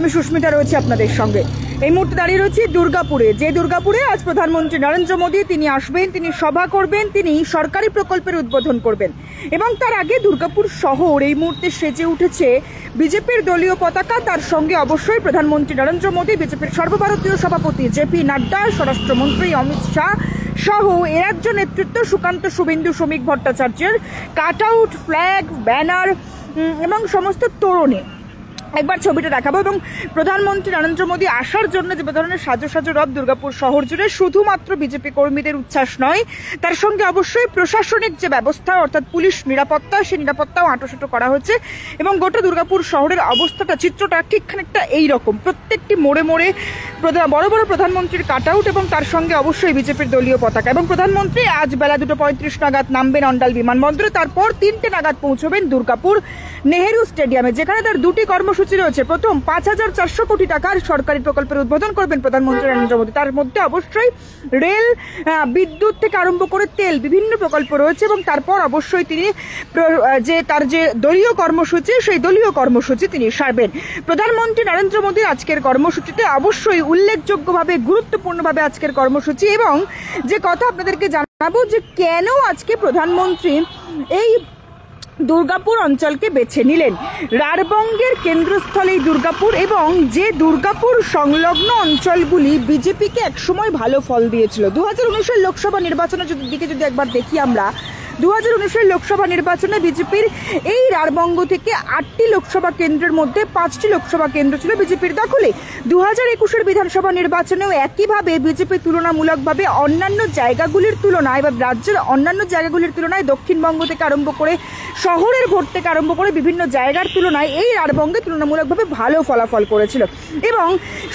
আমি সুস্মিতা রয়েছে আপনাদের সঙ্গে। এই মুহূর্তে দাঁড়িয়ে রয়েছি দুর্গাপুরে, যে দুর্গাপুরে আজ প্রধানমন্ত্রী নরেন্দ্র মোদী তিনি আসবেন, তিনি সভা করবেন, তিনি সরকারি প্রকল্পের উদ্বোধন করবেন এবং তার আগে দুর্গাপুর শহর এই মুহূর্তে সেজে উঠেছে বিজেপির দলীয় পতাকা। তার সঙ্গে অবশ্যই প্রধানমন্ত্রী নরেন্দ্র মোদী, বিজেপির সর্বভারতীয় সভাপতি জেপি নাড্ডা, স্বরাষ্ট্রমন্ত্রী অমিত শাহ সহ এ রাজ্য নেতৃত্ব সুকান্ত শুভেন্দু শ্রমিক ভট্টাচার্যের কাটআউট, ফ্ল্যাগ, ব্যানার এবং সমস্ত তোরণে একবার ছবিটা দেখাবো। এবং প্রধানমন্ত্রী নরেন্দ্র মোদী আসার জন্য যে ধরনের সাজো সাজো রব দুর্গাপুর শহর জুড়ে শুধুমাত্র বিজেপি কর্মীদের উচ্ছ্বাস নয়, তার সঙ্গে অবশ্যই প্রশাসনিক যে ব্যবস্থা অর্থাৎ পুলিশ নিরাপত্তা, সেই নিরাপত্তাও আঁটোসাঁটো করা হয়েছে এবং গোটা দুর্গাপুর শহরের অবস্থাটা, চিত্রটা ঠিক খানিকটা এইরকম। প্রত্যেকটি মোড়ে মোড়ে বড় বড় প্রধানমন্ত্রীর কাটআউট এবং তার সঙ্গে অবশ্যই বিজেপির দলীয় পতাকা। এবং প্রধানমন্ত্রী আজ বেলা 2:35 নাগাদ নামবেন অন্ডাল বিমানবন্দরে, তারপর 3টে নাগাদ পৌঁছবেন দুর্গাপুর নেহেরু স্টেডিয়ামে, যেখানে তার দুটি কর্মসূচি রয়েছে। প্রথম 5,400 কোটি টাকার সরকারি প্রকল্পের উদ্বোধন করবেন প্রধানমন্ত্রী নরেন্দ্র মোদী। তার মধ্যে অবশ্যই রেল, বিদ্যুৎ থেকে আরম্ভ করে তেল, বিভিন্ন প্রকল্প রয়েছে এবং তারপর অবশ্যই তিনি তার যে দলীয় কর্মসূচি, সেই দলীয় কর্মসূচি তিনি সারবেন। প্রধানমন্ত্রী নরেন্দ্র মোদীর আজকের কর্মসূচিতে অবশ্যই উল্লেখযোগ্যভাবে, গুরুত্বপূর্ণভাবে আজকের কর্মসূচি এবং যে কথা আপনাদেরকে জানাবো যে কেন আজকে প্রধানমন্ত্রী এই দুর্গাপুর অঞ্চলকে বেছে নিলেন। রাঢ়বঙ্গের কেন্দ্রস্থলে দুর্গাপুর এবং যে দুর্গাপুর সংলগ্ন অঞ্চলগুলি বিজেপিকে একসময় ভালো ফল দিয়েছিল। 2019-এর লোকসভা নির্বাচনের দিকে যদি একবার দেখি আমরা, 2019-এর লোকসভা নির্বাচনে বিজেপির এই রাঢ়বঙ্গ থেকে 8টি লোকসভা কেন্দ্রের মধ্যে 5টি লোকসভা কেন্দ্র ছিল বিজেপির দখলে। 2021-এর বিধানসভা নির্বাচনেও একইভাবে বিজেপি তুলনামূলকভাবে অন্যান্য জায়গাগুলির তুলনায় বা রাজ্যের অন্যান্য জায়গাগুলির তুলনায় দক্ষিণবঙ্গ থেকে আরম্ভ করে শহরের ভোট থেকে আরম্ভ করে বিভিন্ন জায়গার তুলনায় এই রাঢ়বঙ্গে তুলনামূলকভাবে ভালো ফলাফল করেছিল। এবং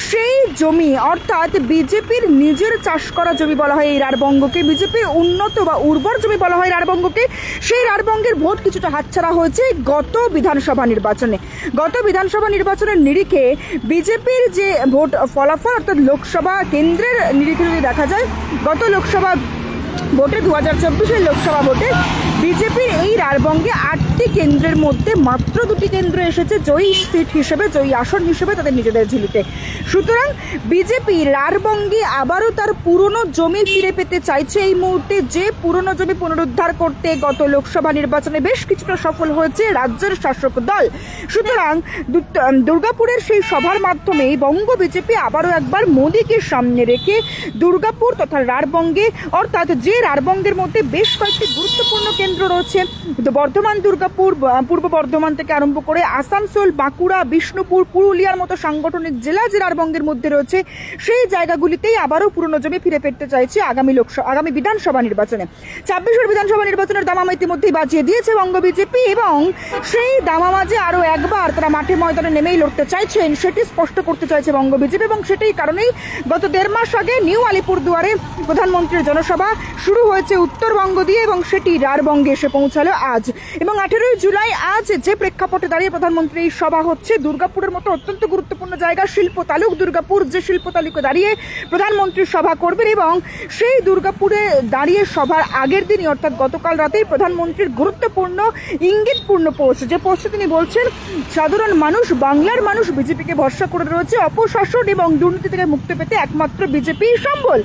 সেই জমি অর্থাৎ বিজেপির নিজের চাষ করা জমি বলা হয় এই রাঢ়বঙ্গকে, বিজেপির উন্নত বা উর্বর জমি বলা হয় রাঢ়বঙ্গকে। সেই রাঢ়বঙ্গের ভোট কিছুটা হাতছাড়া হয়েছে গত বিধানসভা নির্বাচনে। গত বিধানসভা নির্বাচনের নিরিখে বিজেপির যে ভোট ফলাফল অর্থাৎ লোকসভা কেন্দ্রের নিরিখে যদি দেখা যায়, গত লোকসভা ভোটে 2024-এর লোকসভা ভোটে বিজেপির এই রাঢ়বঙ্গে 8টি কেন্দ্রের মধ্যে মাত্র 2টি কেন্দ্র এসেছে জয়ী সিট হিসেবে, জয়ী আসন হিসেবে তাদের নিজেদের ঝুলিতে। সুতরাং বিজেপি রাঢ়বঙ্গে আবারও তার পুরনো জমি ফিরে পেতে চাইছে এই মুহূর্তে। যে পুরনো জমি পুনরুদ্ধার করতে গত লোকসভা নির্বাচনে বেশ কিছুটা সফল হয়েছে রাজ্যের শাসক দল। সুতরাং দুর্গাপুরের সেই সভার মাধ্যমেই বঙ্গ বিজেপি আবারও একবার মোদীকে সামনে রেখে দুর্গাপুর তথা রাঢ়বঙ্গে, অর্থাৎ যে রাঢ়বঙ্গের মধ্যে বেশ কয়েকটি গুরুত্বপূর্ণ কেন্দ্র রয়েছে, বর্ধমান, দুর্গাপুর, পূর্ব বর্ধমান থেকে আরম্ভ করে আসানসোল, বাঁকুড়া, বিষ্ণুপুর, পুরুলিয়ার মতো সাংগঠনিক জেলা যে রাঢ়বঙ্গের মধ্যে রয়েছে, সেই জায়গাগুলিতেই আবারও পুরনো জমি ফিরে পেতে চাইছে আগামী বিধানসভা নির্বাচনে। 26-এর বিধানসভা নির্বাচনের দামামা ইতিমধ্যেই বাজিয়ে দিয়েছে বঙ্গ বিজেপি এবং সেই দামামাজে আরো একবার তারা মাঠে ময়দানে নেমেই লড়তে চাইছেন, সেটি স্পষ্ট করতে চাইছে বঙ্গ বিজেপি। এবং সেটাই কারণেই গত 1.5 মাস আগে নিউ আলিপুরদুয়ারে প্রধানমন্ত্রীর জনসভা শুরু হয়েছে উত্তরবঙ্গ দিয়ে এবং সেটি রাঢ়বঙ্গে এসে পৌঁছালো আজ। এবং 18ই জুলাই আজ যে প্রেক্ষাপটে দাঁড়িয়ে প্রধানমন্ত্রী এই সভা হচ্ছে, দুর্গাপুরের মতো অত্যন্ত গুরুত্বপূর্ণ জায়গা শিল্প তালুক দুর্গাপুর, যে শিল্প তালুকে দাঁড়িয়ে প্রধানমন্ত্রী সভা করবেন এবং সেই দুর্গাপুরে দাঁড়িয়ে সভার আগের দিনই অর্থাৎ গতকাল রাতেই প্রধানমন্ত্রীর গুরুত্বপূর্ণ ইঙ্গিতপূর্ণ পোস্ট, যে পোস্টে তিনি বলছেন সাধারণ মানুষ, বাংলার মানুষ বিজেপিকে ভরসা করে রয়েছে, অপশাসন এবং দুর্নীতি থেকে মুক্তি পেতে একমাত্র বিজেপি সম্বল।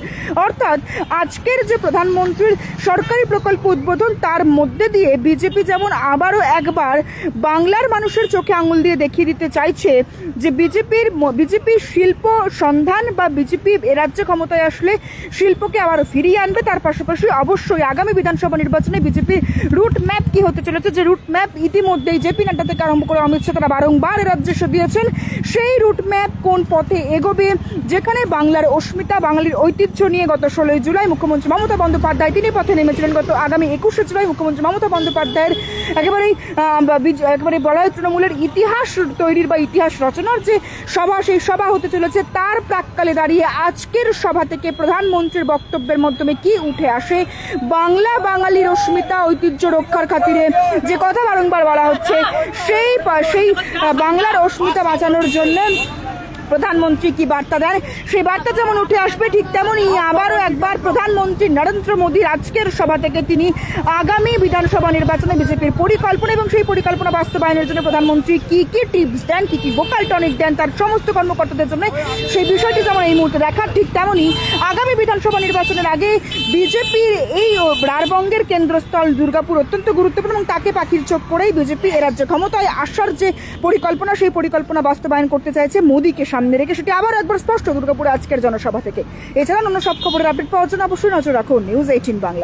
অর্থাৎ আজকের যে প্রধানমন্ত্রীর সরকারি প্রকল্প উদ্বোধন, তার মধ্যে দিয়ে বিজেপি যেমন আবারও একবার বাংলার মানুষের চোখে আঙুল দিয়ে দেখিয়ে দিতে চাইছে যে বিজেপি শিল্প সন্ধান বা বিজেপি এ রাজ্যে ক্ষমতায় আসলে শিল্পকে আবার ফিরিয়ে আনবে। তার পাশাপাশি অবশ্যই আগামী বিধানসভা নির্বাচনে বিজেপির রুট ম্যাপ কি হতে চলেছে, যে রুট ম্যাপ ইতিমধ্যেই জেপি নাড্ডা থেকে আরম্ভ করে অমিত শাহ তারা বারংবার রাজ্যে দিয়েছেন, সেই রুট ম্যাপ কোন পথে এগোবে, যেখানে বাংলার অস্মিতা, বাঙালির ঐতিহ্য নিয়ে গত 16ই জুলাই মুখ্যমন্ত্রী মমতা বন্দ্যোপাধ্যায় তিনি পথে নেমেছিলেন। গত আগামী 21শে জুলাই মুখ্যমন্ত্রী মমতা বন্দ্যোপাধ্যায়ের একেবারে বলা হয় তৃণমূলের ইতিহাস তৈরির বা ইতিহাস রচনার যে সভা, সেই সভা হতে চলেছে। তার প্রাক্কালে দাঁড়িয়ে আজকের সভা থেকে প্রধানমন্ত্রীর বক্তব্যের মাধ্যমে কি উঠে আসে, বাংলা বাঙালির অস্মিতা ঐতিহ্য রক্ষার খাতিরে যে কথা বারংবার বলা হচ্ছে, সেই বাংলার অস্মিতা বাঁচানোর জন্য প্রধানমন্ত্রী কি বার্তা দেন, সেই বার্তা যেমন উঠে আসবে, ঠিক তেমনই আবারও একবার প্রধানমন্ত্রী নরেন্দ্র মোদীর আজকের সভা থেকে তিনি আগামী বিধানসভা নির্বাচনে বিজেপির পরিকল্পনা এবং সেই পরিকল্পনা বাস্তবায়নের জন্য প্রধানমন্ত্রী কি কি টিপস দেন, কি কি ভোকাল টনিক দেন তার সমস্ত কর্মকর্তাদের জন্য, সেই বিষয়টি যেমন এই মুহূর্তে দেখার, ঠিক তেমনই আগামী বিধানসভা নির্বাচনের আগে বিজেপির এই রাঢ়বঙ্গের কেন্দ্রস্থল দুর্গাপুর অত্যন্ত গুরুত্বপূর্ণ এবং তাকে পাখির চোখ করেই বিজেপি এ রাজ্যে ক্ষমতায় আসার যে পরিকল্পনা, সেই পরিকল্পনা বাস্তবায়ন করতে চাইছে মোদীকে সামনে রেখে। সেটি আবার একবার স্পষ্ট দুর্গাপুরে আজকের জনসভা থেকে। এছাড়া অন্য সব খবরের আপডেট পাওয়ার জন্য অবশ্যই নজর রাখুন নিউজ 18 বাংলায়।